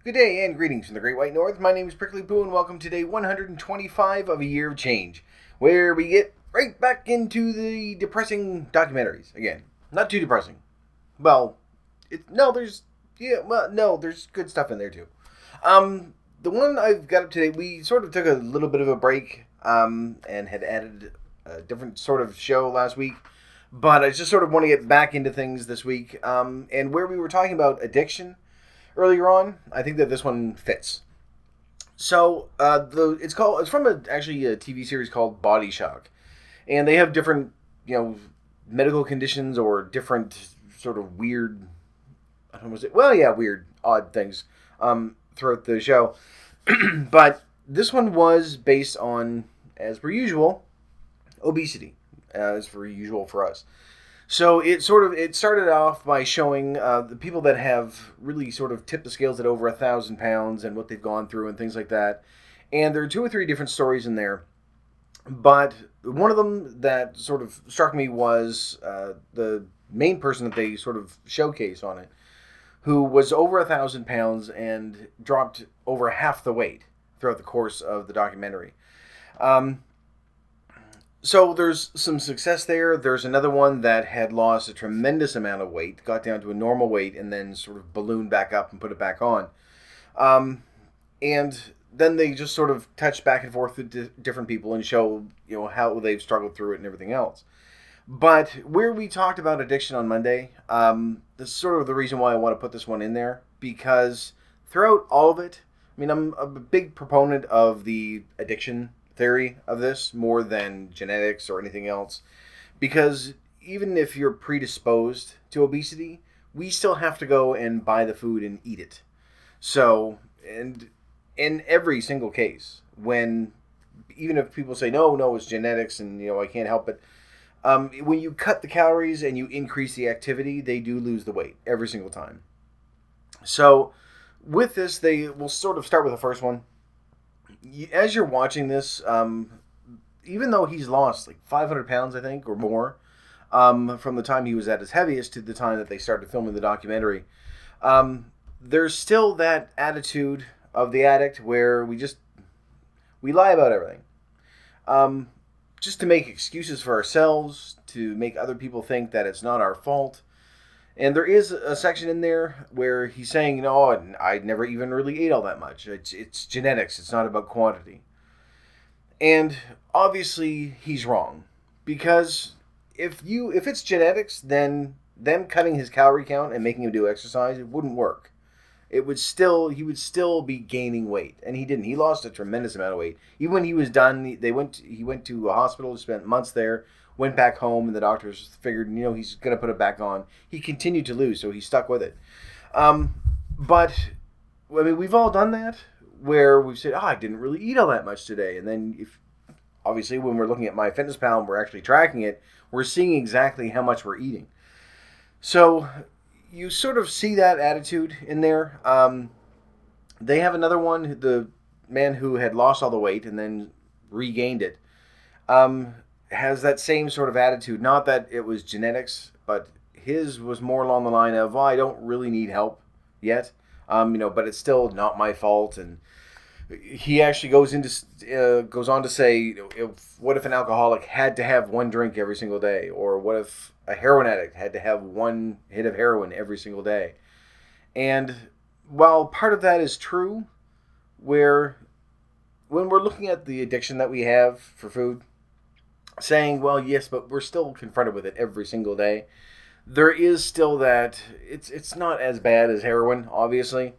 Good day and greetings from the Great White North. My name is Prickly Poo and welcome to day 125 of A Year of Change, where we get right back into the depressing documentaries again. Not too depressing. Well, there's good stuff in there too. The one I've got up today, we sort of took a little bit of a break, and had added a different sort of show last week, but I just sort of want to get back into things this week. And where we were talking about addiction earlier on, I think that this one fits. So it's from actually a TV series called Body Shock, and they have different medical conditions or different sort of weird, I don't know, weird, odd things throughout the show. But this one was based on, as per usual, obesity, as per usual for us. So it started off by showing the people that have really sort of tipped the scales at over 1,000 pounds and what they've gone through and things like that. And there are 2 or 3 different stories in there. But one of them that sort of struck me was the main person that they sort of showcase on it, who was over 1,000 pounds and dropped over half the weight throughout the course of the documentary. So there's some success there. There's another one that had lost a tremendous amount of weight, got down to a normal weight, and then sort of ballooned back up and put it back on. And then they just sort of touch back and forth with different people and show how they've struggled through it and everything else. But where we talked about addiction on Monday, this is sort of the reason why I want to put this one in there, because throughout all of it, I mean, I'm a big proponent of the addiction theory of this more than genetics or anything else, because even if you're predisposed to obesity, we still have to go and buy the food and eat it. So, and in every single case, even if people say no, it's genetics and I can't help it, when you cut the calories and you increase the activity, they do lose the weight every single time. So with this, they will sort of start with the first one. As you're watching this, even though he's lost like 500 pounds, I think, or more, from the time he was at his heaviest to the time that they started filming the documentary, there's still that attitude of the addict where we lie about everything. Just to make excuses for ourselves, to make other people think that it's not our fault. And there is a section in there where he's saying, I never even really ate all that much. It's genetics. It's not about quantity. And obviously he's wrong, because if it's genetics, then them cutting his calorie count and making him do exercise, it wouldn't work. He would still be gaining weight, and he didn't. He lost a tremendous amount of weight. Even when he was done, he went to a hospital, spent months there. Went back home, and the doctors figured, he's going to put it back on. He continued to lose, so he stuck with it. But, I mean, we've all done that, where we've said, I didn't really eat all that much today. And then, obviously, when we're looking at MyFitnessPal and we're actually tracking it, we're seeing exactly how much we're eating. So, you sort of see that attitude in there. They have another one, the man who had lost all the weight and then regained it. Has that same sort of attitude. Not that it was genetics, but his was more along the line of, I don't really need help yet, but it's still not my fault. And he actually goes on to say, what if an alcoholic had to have one drink every single day, or what if a heroin addict had to have one hit of heroin every single day? And while part of that is true, when we're looking at the addiction that we have for food, saying, well, yes, but we're still confronted with it every single day. There is still that, it's not as bad as heroin, obviously.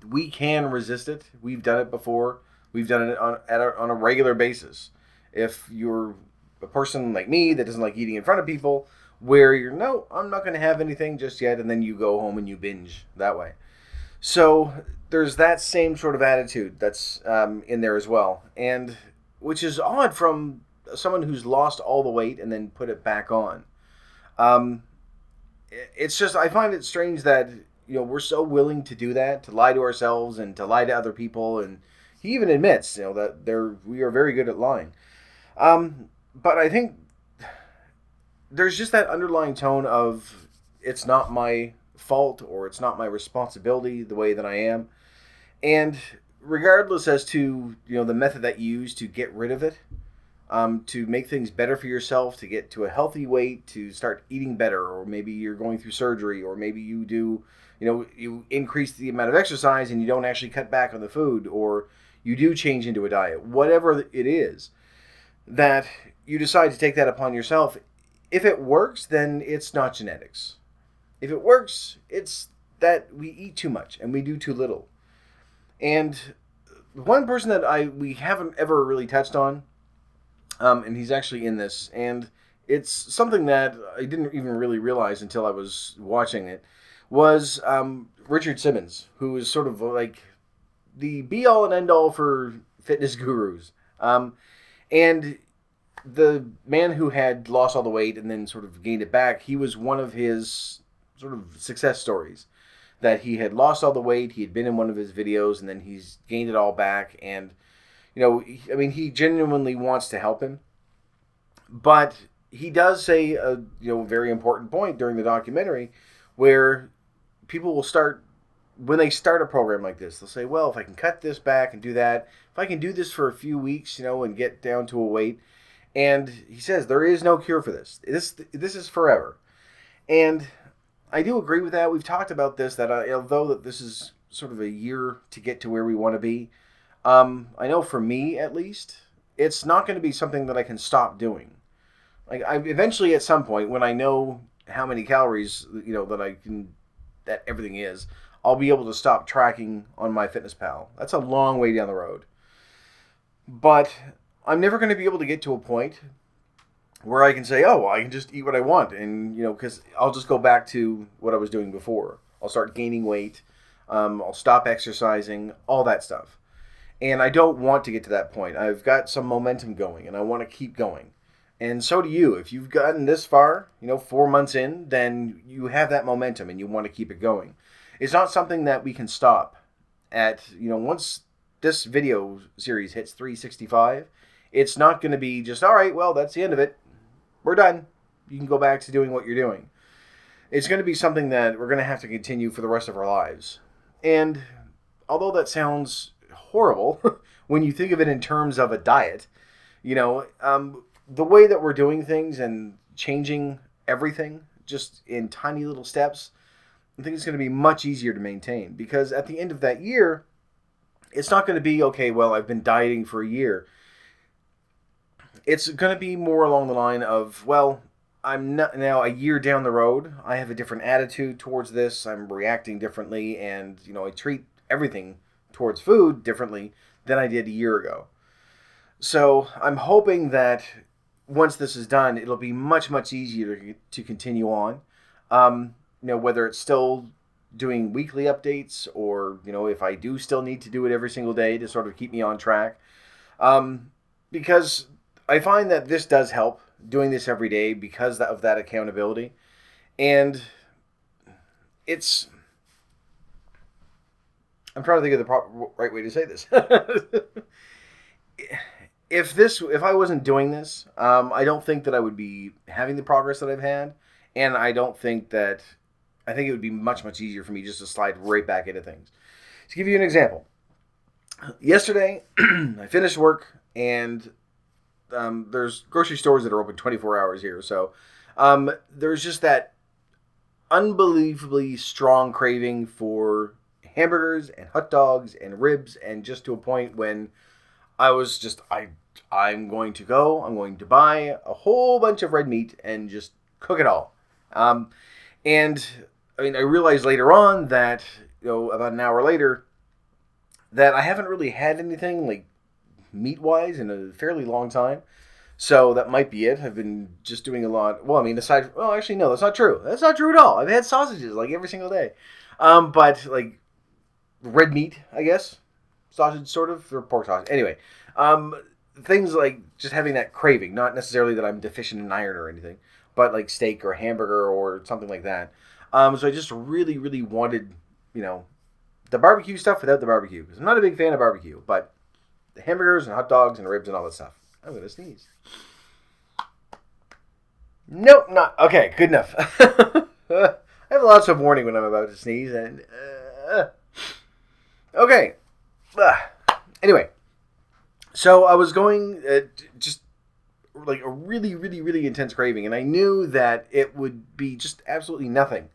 We can resist it. We've done it before. We've done it on a regular basis. If you're a person like me that doesn't like eating in front of people, where I'm not going to have anything just yet, and then you go home and you binge that way. So there's that same sort of attitude that's in there as well, and which is odd from someone who's lost all the weight and then put it back on. It's just, I find it strange that we're so willing to do that, to lie to ourselves and to lie to other people, and he even admits that we are very good at lying. But I think there's just that underlying tone of, it's not my fault or it's not my responsibility the way that I am. And regardless as to the method that you use to get rid of it, to make things better for yourself, to get to a healthy weight, to start eating better, or maybe you're going through surgery, or maybe you do, you increase the amount of exercise and you don't actually cut back on the food, or you do change into a diet, whatever it is, that you decide to take that upon yourself. If it works, then it's not genetics. If it works, it's that we eat too much and we do too little. And one person that we haven't ever really touched on, and he's actually in this, and it's something that I didn't even really realize until I was watching it, was Richard Simmons, who is sort of like the be-all and end-all for fitness gurus. And the man who had lost all the weight and then sort of gained it back, he was one of his sort of success stories. That he had lost all the weight, he had been in one of his videos, and then he's gained it all back. And, he genuinely wants to help him. But he does say a very important point during the documentary where people will start, when they start a program like this, they'll say, well, if I can cut this back and do that, if I can do this for a few weeks, and get down to a weight. And he says there is no cure for this. This is forever. And I do agree with that. We've talked about this, that although that this is sort of a year to get to where we want to be, I know for me at least, it's not going to be something that I can stop doing. Like eventually at some point when I know how many calories that everything is, I'll be able to stop tracking on MyFitnessPal. That's a long way down the road. But I'm never going to be able to get to a point where I can say, oh, well, I can just eat what I want. And, because I'll just go back to what I was doing before. I'll start gaining weight. I'll stop exercising, all that stuff. And I don't want to get to that point. I've got some momentum going, and I want to keep going. And so do you. If you've gotten this far, 4 months in, then you have that momentum, and you want to keep it going. It's not something that we can stop at, once this video series hits 365, it's not going to be just, all right, well, that's the end of it. We're done. You can go back to doing what you're doing. It's going to be something that we're going to have to continue for the rest of our lives. And although that sounds horrible, when you think of it in terms of a diet, the way that we're doing things and changing everything just in tiny little steps, I think it's going to be much easier to maintain. Because at the end of that year, it's not going to be, okay, well, I've been dieting for a year. It's going to be more along the line of, well, I'm not now a year down the road. I have a different attitude towards this. I'm reacting differently, and I treat everything towards food differently than I did a year ago. So I'm hoping that once this is done, it'll be much, much easier to continue on. Whether it's still doing weekly updates or if I do still need to do it every single day to sort of keep me on track, because I find that this does help, doing this every day, because of that accountability. And I'm trying to think of the right way to say this. If I wasn't doing this, I don't think that I would be having the progress that I've had. And I think it would be much, much easier for me just to slide right back into things. To give you an example, yesterday I finished work, and there's grocery stores that are open 24 hours here. So there's just that unbelievably strong craving for hamburgers and hot dogs and ribs, and just to a point when I was just, I'm going to buy a whole bunch of red meat and just cook it all. And I realized later on that, about an hour later, that I haven't really had anything like meat-wise in a fairly long time. So that might be it. I've been just doing a lot. Actually, no, that's not true. That's not true at all. I've had sausages like every single day. But like red meat, I guess. Sausage, sort of, or pork sausage. Anyway, things like just having that craving. Not necessarily that I'm deficient in iron or anything, but like steak or hamburger or something like that. So I just really, really wanted, the barbecue stuff without the barbecue. Because I'm not a big fan of barbecue, but the hamburgers and hot dogs and ribs and all that stuff. I'm going to sneeze. Nope, not. Okay, good enough. I have lots of warning when I'm about to sneeze. And okay. Anyway, so I was going just like a really, really, really intense craving, and I knew that it would be just absolutely nothing.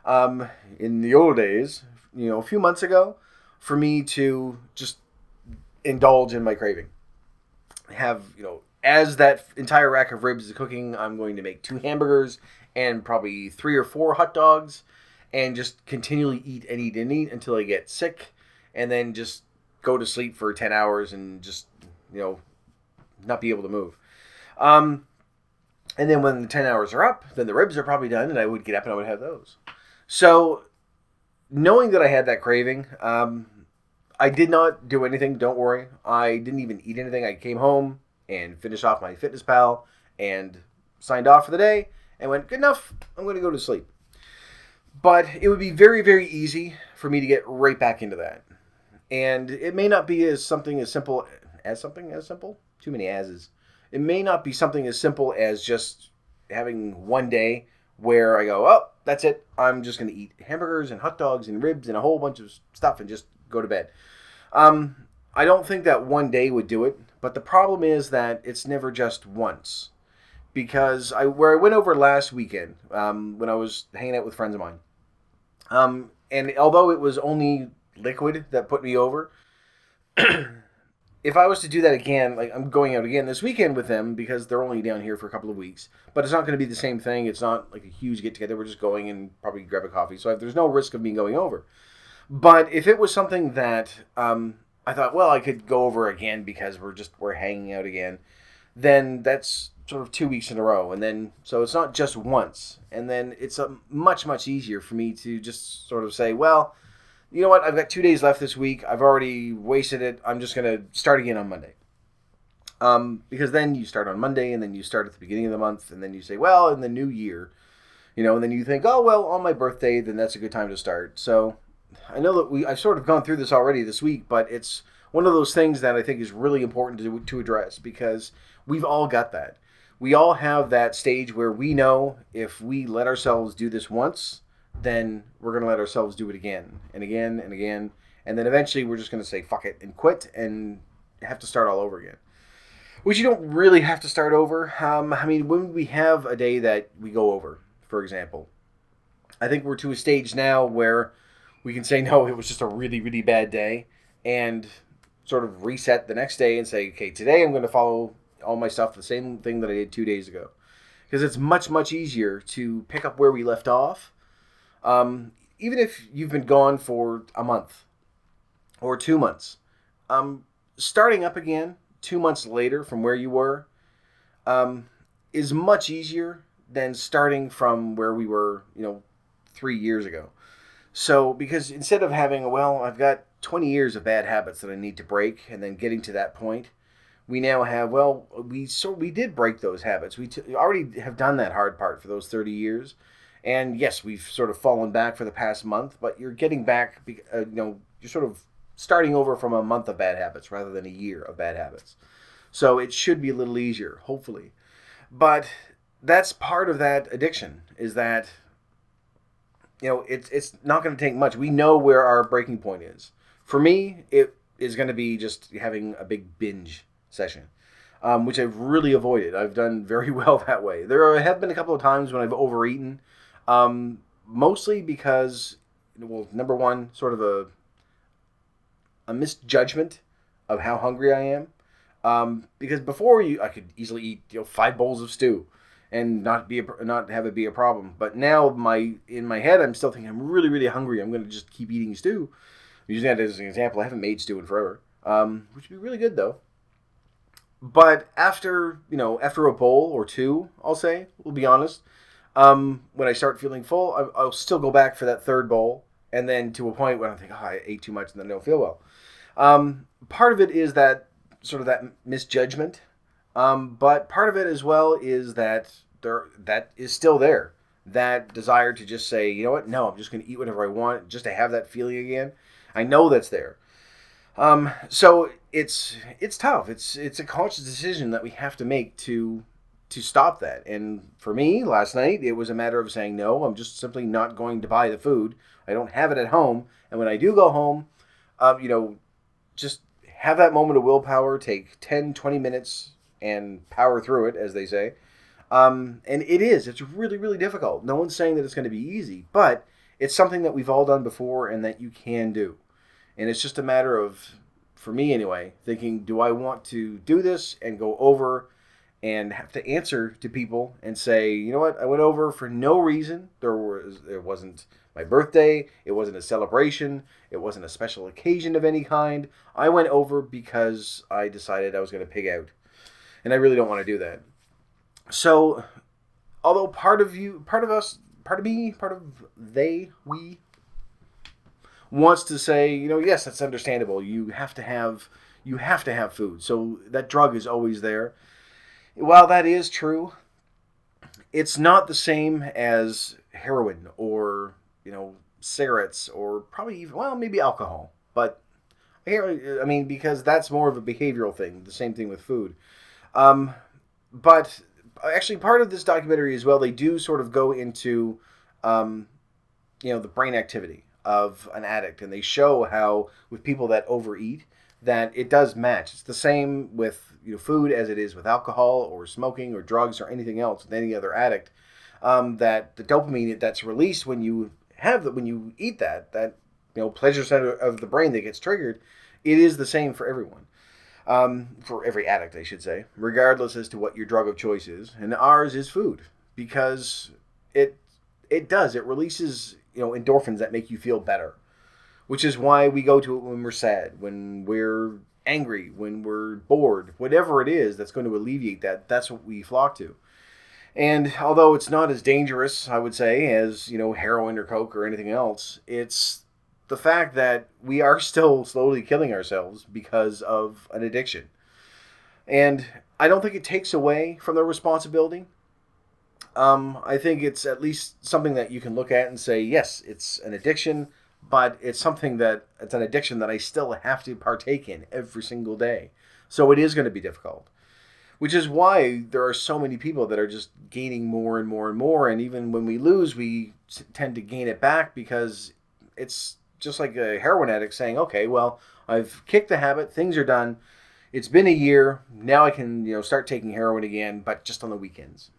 In the old days, a few months ago, for me to just indulge in my craving. Have, as that entire rack of ribs is cooking, I'm going to make 2 hamburgers and probably 3 or 4 hot dogs and just continually eat and eat and eat until I get sick and then just go to sleep for 10 hours and just, not be able to move. And then when the 10 hours are up, then the ribs are probably done and I would get up and I would have those. So knowing that I had that craving, I did not do anything, don't worry. I didn't even eat anything. I came home and finished off my FitnessPal and signed off for the day and went, good enough, I'm going to go to sleep. But it would be very, very easy for me to get right back into that. And it may not be something as simple. Too many as's. It may not be something as simple as just having one day where I go, oh, that's it. I'm just going to eat hamburgers and hot dogs and ribs and a whole bunch of stuff and just go to bed. I don't think that one day would do it, but the problem is that it's never just once. Because where I went over last weekend, when I was hanging out with friends of mine, and although it was only liquid that put me over, if I was to do that again, like I'm going out again this weekend with them because they're only down here for a couple of weeks, but it's not going to be the same thing. It's not like a huge get together. We're just going and probably grab a coffee. So there's no risk of me going over. But if it was something that I thought, well, I could go over again because we're hanging out again, then that's sort of 2 weeks in a row. And then, so it's not just once. And then it's much, much easier for me to just sort of say, well, you know what? I've got 2 days left this week. I've already wasted it. I'm just going to start again on Monday. Because then you start on Monday and then you start at the beginning of the month and then you say, well, in the new year, and then you think, oh, well, on my birthday, then that's a good time to start. So I know that I've sort of gone through this already this week, but it's one of those things that I think is really important to address because we've all got that. We all have that stage where we know if we let ourselves do this once, then we're going to let ourselves do it again and again and again. And then eventually we're just going to say, fuck it, and quit and have to start all over again. Which you don't really have to start over. When we have a day that we go over, for example, I think we're to a stage now where we can say, no, it was just a really, really bad day and sort of reset the next day and say, okay, today I'm going to follow all my stuff, the same thing that I did 2 days ago. Because it's much, much easier to pick up where we left off. Even if you've been gone for a month or 2 months, starting up again 2 months later from where you were is much easier than starting from where we were, 3 years ago. So, because instead of having, well, I've got 20 years of bad habits that I need to break, and then getting to that point, we now have, well, we did break those habits. We already have done that hard part for those 30 years. And yes, we've sort of fallen back for the past month, but you're getting back, you're sort of starting over from a month of bad habits rather than a year of bad habits. So it should be a little easier, hopefully. But that's part of that addiction, is that it's not going to take much. We know where our breaking point is. For me, it is going to be just having a big binge session, which I've really avoided. I've done very well that way. There have been a couple of times when I've overeaten, mostly because, number one, sort of a misjudgment of how hungry I am. Because before I could easily eat 5 bowls of stew and not have it be a problem. But now in my head, I'm still thinking I'm really, really hungry. I'm going to just keep eating stew. I'm using that as an example. I haven't made stew in forever, which would be really good though. But after a bowl or two, I'll say, we'll be honest, when I start feeling full, I'll still go back for that third bowl, and then to a point where I think, I ate too much and then I don't feel well. Part of it is that sort of that misjudgment. But part of it as well is that that is still there. That desire to just say, you know what? No, I'm just going to eat whatever I want just to have that feeling again. I know that's there. So it's tough. It's a conscious decision that we have to make to to stop that. And for me, last night, it was a matter of saying, no, I'm just simply not going to buy the food. I don't have it at home. And when I do go home, just have that moment of willpower, take 10, 20 minutes and power through it, as they say. And it's really, really difficult. No one's saying that it's going to be easy, but it's something that we've all done before and that you can do. And it's just a matter of, for me anyway, thinking, do I want to do this and go over and have to answer to people and say, you know what, I went over for no reason. It wasn't my birthday. It wasn't a celebration. It wasn't a special occasion of any kind. I went over because I decided I was going to pig out. And I really don't want to do that. So, although part of me, we wants to say, yes, that's understandable. You have to have food. So that drug is always there. While that is true, it's not the same as heroin or, cigarettes or probably even, maybe alcohol. But because that's more of a behavioral thing. The same thing with food. But actually, part of this documentary as well, they do sort of go into, the brain activity of an addict, and they show how with people that overeat, that it does match. It's the same with food as it is with alcohol or smoking or drugs or anything else with any other addict. That the dopamine that's released when you eat that pleasure center of the brain that gets triggered, it is the same for everyone. For every addict, I should say, regardless as to what your drug of choice is. And ours is food, because it releases, endorphins that make you feel better, which is why we go to it when we're sad, when we're angry, when we're bored, whatever it is that's going to alleviate that, that's what we flock to. And although it's not as dangerous, I would say, as, heroin or coke or anything else, it's the fact that we are still slowly killing ourselves because of an addiction. And I don't think it takes away from the responsibility. I think it's at least something that you can look at and say, yes, it's an addiction, but it's an addiction that I still have to partake in every single day. So it is going to be difficult, which is why there are so many people that are just gaining more and more and more. And even when we lose, we tend to gain it back, because it's just like a heroin addict saying, okay, well, I've kicked the habit, things are done, it's been a year, now I can, start taking heroin again, but just on the weekends.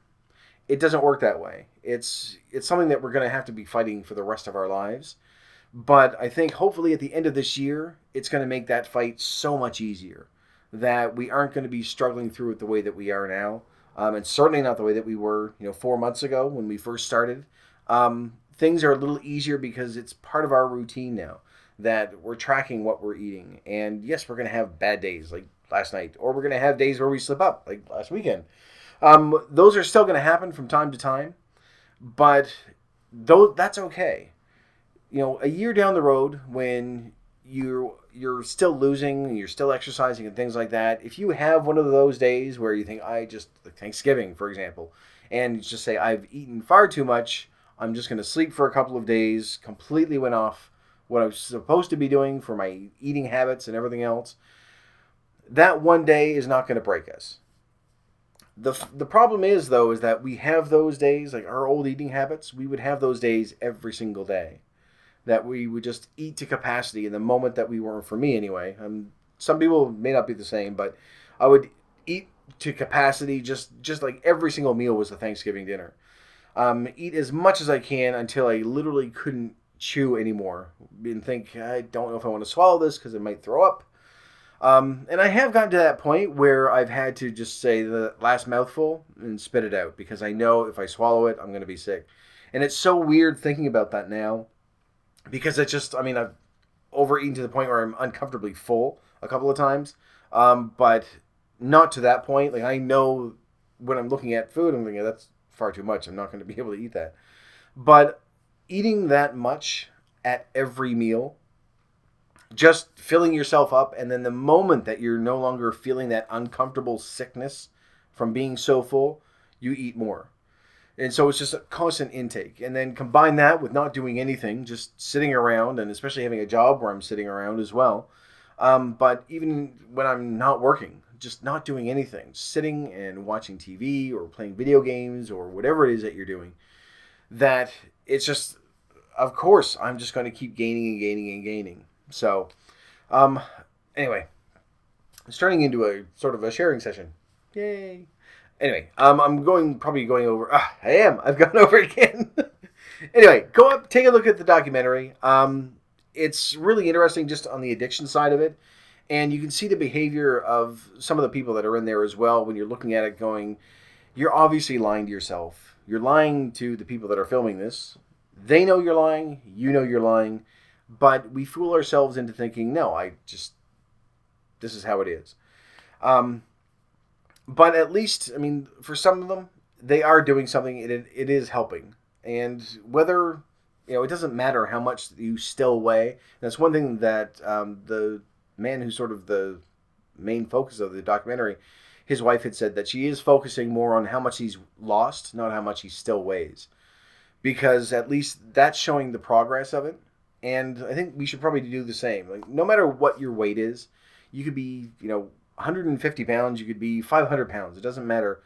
It doesn't work that way. It's something that we're going to have to be fighting for the rest of our lives. But I think hopefully at the end of this year, it's going to make that fight so much easier, that we aren't going to be struggling through it the way that we are now. And certainly not the way that we were, 4 months ago when we first started. Things are a little easier because it's part of our routine now, that we're tracking what we're eating. And yes, we're going to have bad days like last night, or we're going to have days where we slip up like last weekend. Those are still going to happen from time to time, but that's okay. A year down the road, when you're still losing and you're still exercising and things like that, if you have one of those days where you think, like Thanksgiving, for example, and you just say, I've eaten far too much, I'm just going to sleep for a couple of days, completely went off what I was supposed to be doing for my eating habits and everything else, that one day is not going to break us. The problem is, though, is that we have those days, like our old eating habits, we would have those days every single day, that we would just eat to capacity in the moment that we were, for me anyway. Some people may not be the same, but I would eat to capacity, just like every single meal was a Thanksgiving dinner. Eat as much as I can until I literally couldn't chew anymore and think, I don't know if I want to swallow this because I might throw up. And I have gotten to that point where I've had to just say the last mouthful and spit it out, because I know if I swallow it, I'm going to be sick. And it's so weird thinking about that now, because I've overeaten to the point where I'm uncomfortably full a couple of times. But not to that point. Like, I know when I'm looking at food, I'm thinking, that's far too much. I'm not going to be able to eat that. But eating that much at every meal, just filling yourself up, and then the moment that you're no longer feeling that uncomfortable sickness from being so full, you eat more. And so it's just a constant intake. And then combine that with not doing anything, just sitting around, and especially having a job where I'm sitting around as well. But even when I'm not working, just not doing anything, sitting and watching TV or playing video games or whatever it is that you're doing, that it's just, of course, I'm just going to keep gaining and gaining and gaining. So, anyway, it's turning into a sort of a sharing session. Yay. Anyway, I'm probably going over, I've gone over it again. Anyway, go up, take a look at the documentary. It's really interesting just on the addiction side of it. And you can see the behavior of some of the people that are in there as well when you're looking at it going, you're obviously lying to yourself. You're lying to the people that are filming this. They know you're lying. You know you're lying. But we fool ourselves into thinking, no, this is how it is. But at least, I mean, for some of them, they are doing something. It is helping. And whether, it doesn't matter how much you still weigh. That's one thing that the man who's sort of the main focus of the documentary, his wife had said that she is focusing more on how much he's lost, not how much he still weighs. Because at least that's showing the progress of it. And I think we should probably do the same. Like, no matter what your weight is, you could be, 150 pounds, you could be 500 pounds. It doesn't matter.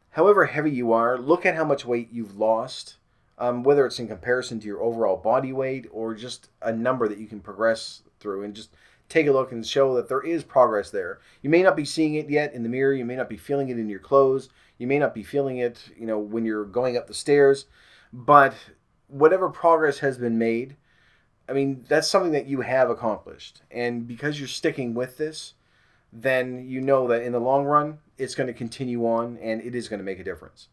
However heavy you are, look at how much weight you've lost, whether it's in comparison to your overall body weight or just a number that you can progress through, and just take a look and show that there is progress there. You may not be seeing it yet in the mirror. You may not be feeling it in your clothes. You may not be feeling it, when you're going up the stairs. But whatever progress has been made, I mean, that's something that you have accomplished. And because you're sticking with this, then you know that in the long run, it's going to continue on and it is going to make a difference.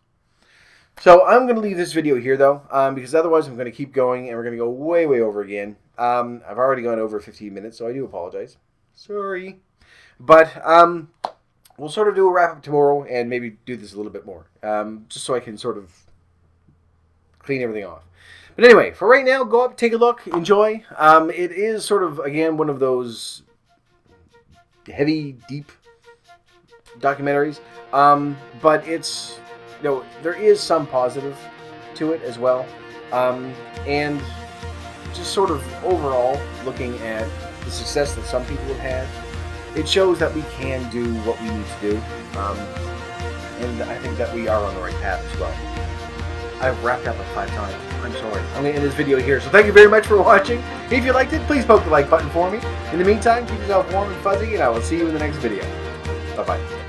So I'm going to leave this video here, though, because otherwise I'm going to keep going and we're going to go way, way over again. I've already gone over 15 minutes, so I do apologize. Sorry. But we'll sort of do a wrap-up tomorrow and maybe do this a little bit more, just so I can sort of clean everything off. But anyway, for right now, go up, take a look, enjoy. It is sort of, again, one of those heavy, deep documentaries. But it's, there is some positive to it as well. And just sort of overall looking at the success that some people have had, it shows that we can do what we need to do. And I think that we are on the right path as well. I've wrapped up like 5 times. I'm sorry. I'm going to end this video here. So thank you very much for watching. If you liked it, please poke the like button for me. In the meantime, keep yourself warm and fuzzy, and I will see you in the next video. Bye-bye.